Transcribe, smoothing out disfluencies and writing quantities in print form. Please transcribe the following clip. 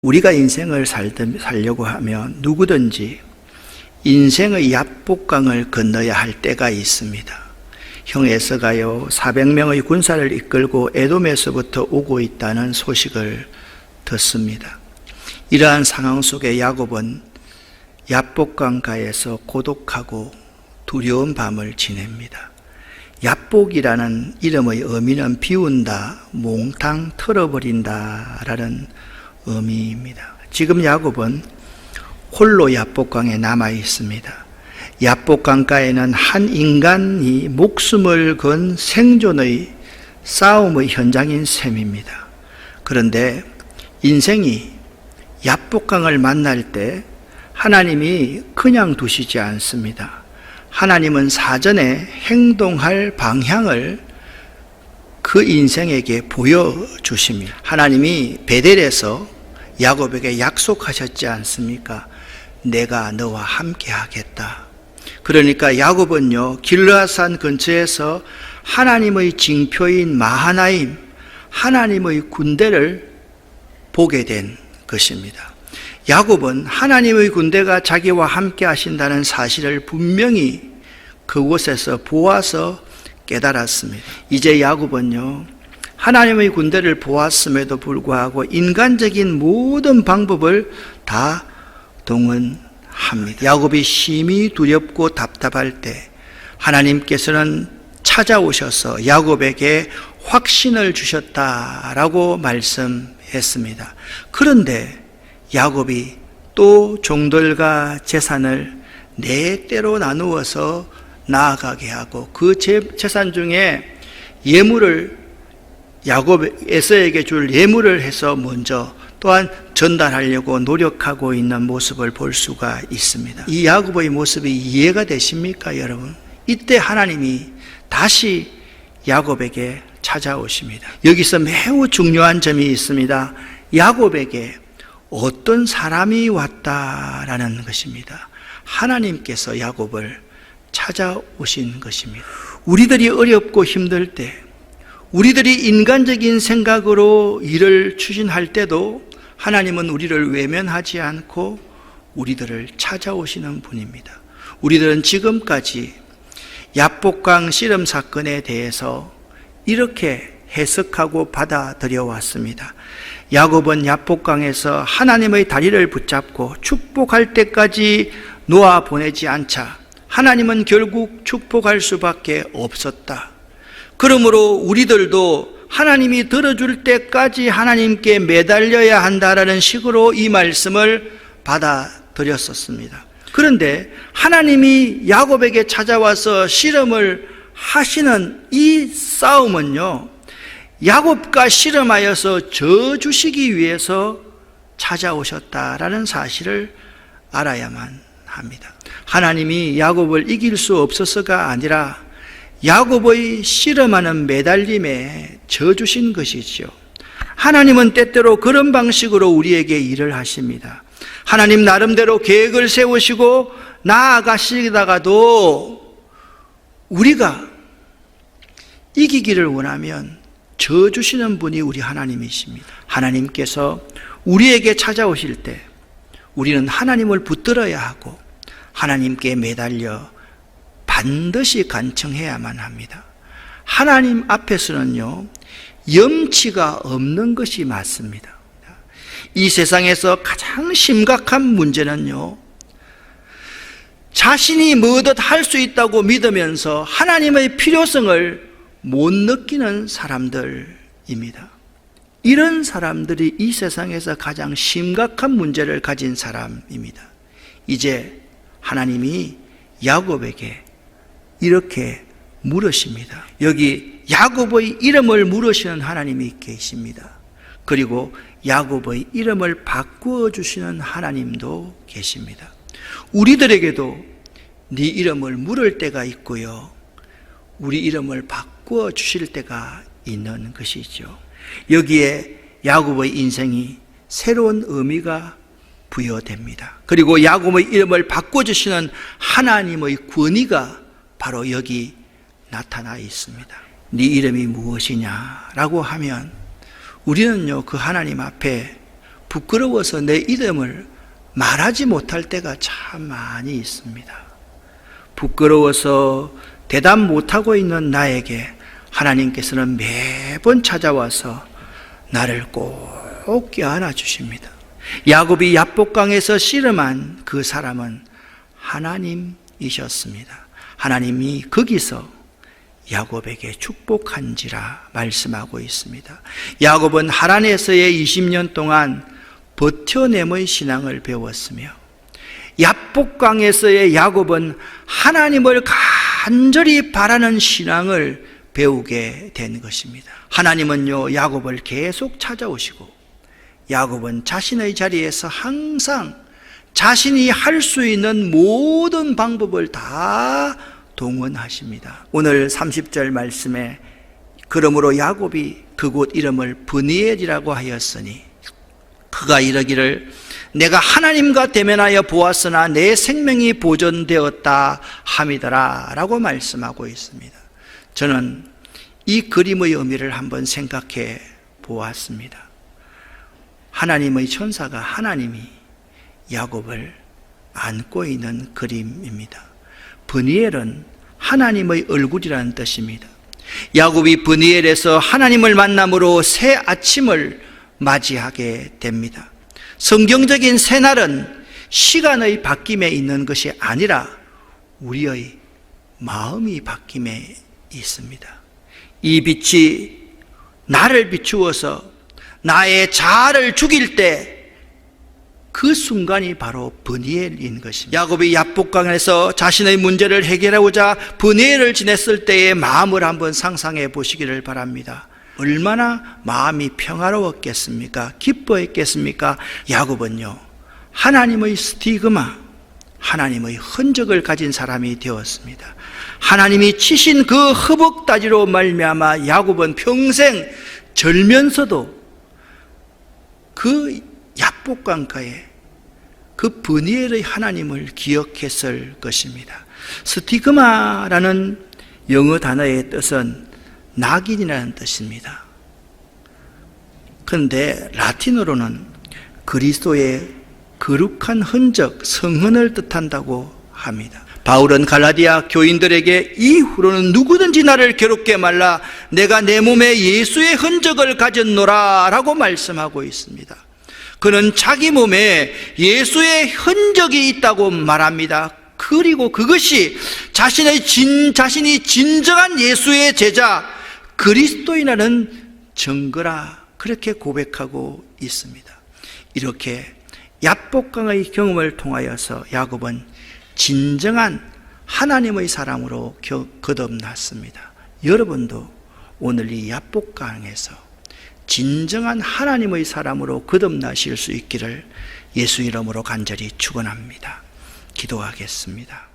우리가 인생을 살려고 하면 누구든지 인생의 야복강을 건너야 할 때가 있습니다. 형 에서가요 400명의 군사를 이끌고 에돔에서부터 오고 있다는 소식을 듣습니다. 이러한 상황 속에 야곱은 야복강가에서 고독하고 두려운 밤을 지냅니다. 야복이라는 이름의 의미는 비운다, 몽탕 털어버린다 라는 의미입니다. 지금 야곱은 홀로 야복강에 남아 있습니다. 야복강가에는 한 인간이 목숨을 건 생존의 싸움의 현장인 셈입니다. 그런데 인생이 야복강을 만날 때 하나님이 그냥 두시지 않습니다. 하나님은 사전에 행동할 방향을 그 인생에게 보여주십니다. 하나님이 베델에서 야곱에게 약속하셨지 않습니까? 내가 너와 함께 하겠다. 그러니까 야곱은요 길르앗산 근처에서 하나님의 징표인 마하나임, 하나님의 군대를 보게 된 것입니다. 야곱은 하나님의 군대가 자기와 함께 하신다는 사실을 분명히 그곳에서 보아서 깨달았습니다. 이제 야곱은요 하나님의 군대를 보았음에도 불구하고 인간적인 모든 방법을 다 동원합니다. 야곱이 심히 두렵고 답답할 때 하나님께서는 찾아오셔서 야곱에게 확신을 주셨다라고 말씀했습니다. 그런데 야곱이 또 종들과 재산을 네 때로 나누어서 나아가게 하고 그 재산 중에 예물을 야곱 에서에게 줄 예물을 해서 먼저 또한 전달하려고 노력하고 있는 모습을 볼 수가 있습니다. 이 야곱의 모습이 이해가 되십니까, 여러분? 이때 하나님이 다시 야곱에게 찾아오십니다. 여기서 매우 중요한 점이 있습니다. 야곱에게 어떤 사람이 왔다라는 것입니다. 하나님께서 야곱을 찾아오신 것입니다. 우리들이 어렵고 힘들 때, 우리들이 인간적인 생각으로 일을 추진할 때도 하나님은 우리를 외면하지 않고 우리들을 찾아오시는 분입니다. 우리들은 지금까지 야복강 씨름 사건에 대해서 이렇게 해석하고 받아들여 왔습니다. 야곱은 야복강에서 하나님의 다리를 붙잡고 축복할 때까지 놓아 보내지 않자 하나님은 결국 축복할 수밖에 없었다. 그러므로 우리들도 하나님이 들어줄 때까지 하나님께 매달려야 한다라는 식으로 이 말씀을 받아들였었습니다. 그런데 하나님이 야곱에게 찾아와서 실험을 하시는 이 싸움은요, 야곱과 실험하여서 져주시기 위해서 찾아오셨다라는 사실을 알아야만 합니다. 하나님이 야곱을 이길 수 없어서가 아니라 야곱의 실험하는 매달림에 져주신 것이지요. 하나님은 때때로 그런 방식으로 우리에게 일을 하십니다. 하나님 나름대로 계획을 세우시고 나아가시다가도 우리가 이기기를 원하면 져주시는 분이 우리 하나님이십니다. 하나님께서 우리에게 찾아오실 때 우리는 하나님을 붙들어야 하고 하나님께 매달려 반드시 간청해야만 합니다. 하나님 앞에서는요 염치가 없는 것이 맞습니다. 이 세상에서 가장 심각한 문제는요 자신이 뭐든 할 수 있다고 믿으면서 하나님의 필요성을 못 느끼는 사람들입니다. 이런 사람들이 이 세상에서 가장 심각한 문제를 가진 사람입니다. 이제 하나님이 야곱에게 이렇게 물으십니다. 여기 야곱의 이름을 물으시는 하나님이 계십니다. 그리고 야곱의 이름을 바꾸어 주시는 하나님도 계십니다. 우리들에게도 네 이름을 물을 때가 있고요, 우리 이름을 바꾸어 주실 때가 있는 것이죠. 여기에 야곱의 인생이 새로운 의미가 부여됩니다. 그리고 야곱의 이름을 바꿔주시는 하나님의 권위가 바로 여기 나타나 있습니다. 네 이름이 무엇이냐라고 하면 우리는요 그 하나님 앞에 부끄러워서 내 이름을 말하지 못할 때가 참 많이 있습니다. 부끄러워서 대답 못하고 있는 나에게 하나님께서는 매번 찾아와서 나를 꼭 껴안아 주십니다. 야곱이 야복강에서 씨름한 그 사람은 하나님이셨습니다. 하나님이 거기서 야곱에게 축복한지라 말씀하고 있습니다. 야곱은 하란에서의 20년 동안 버텨냄의 신앙을 배웠으며 야복강에서의 야곱은 하나님을 간절히 바라는 신앙을 배우게 된 것입니다. 하나님은요, 야곱을 계속 찾아오시고 야곱은 자신의 자리에서 항상 자신이 할 수 있는 모든 방법을 다 동원하십니다. 오늘 30절 말씀에 그러므로 야곱이 그곳 이름을 브니엘이라고 하였으니 그가 이르기를 내가 하나님과 대면하여 보았으나 내 생명이 보존되었다 함이더라 라고 말씀하고 있습니다. 저는 이 그림의 의미를 한번 생각해 보았습니다. 하나님의 천사가 하나님이 야곱을 안고 있는 그림입니다. 브니엘은 하나님의 얼굴이라는 뜻입니다. 야곱이 브니엘에서 하나님을 만남으로 새 아침을 맞이하게 됩니다. 성경적인 새날은 시간의 바뀜에 있는 것이 아니라 우리의 마음이 바뀜에 있습니다. 이 빛이 나를 비추어서 나의 자아를 죽일 때 그 순간이 바로 브니엘인 것입니다. 야곱이 야복강에서 자신의 문제를 해결하고자 브니엘을 지냈을 때의 마음을 한번 상상해 보시기를 바랍니다. 얼마나 마음이 평화로웠겠습니까? 기뻐했겠습니까? 야곱은요, 하나님의 스티그마, 하나님의 흔적을 가진 사람이 되었습니다. 하나님이 치신 그 허벅다지로 말미암아 야곱은 평생 절면서도 그 야복강가에 그 브니엘의 하나님을 기억했을 것입니다. 스티그마라는 영어 단어의 뜻은 낙인이라는 뜻입니다. 그런데 라틴어로는 그리스도의 거룩한 흔적, 성흔을 뜻한다고 합니다. 바울은 갈라디아 교인들에게 이후로는 누구든지 나를 괴롭게 말라 내가 내 몸에 예수의 흔적을 가졌노라 라고 말씀하고 있습니다. 그는 자기 몸에 예수의 흔적이 있다고 말합니다. 그리고 그것이 자신이 진정한 예수의 제자 그리스도인이라는 증거라 그렇게 고백하고 있습니다. 이렇게 야복강의 경험을 통하여서 야곱은 진정한 하나님의 사람으로 거듭났습니다. 여러분도 오늘 이 야복강에서 진정한 하나님의 사람으로 거듭나실 수 있기를 예수 이름으로 간절히 축원합니다. 기도하겠습니다.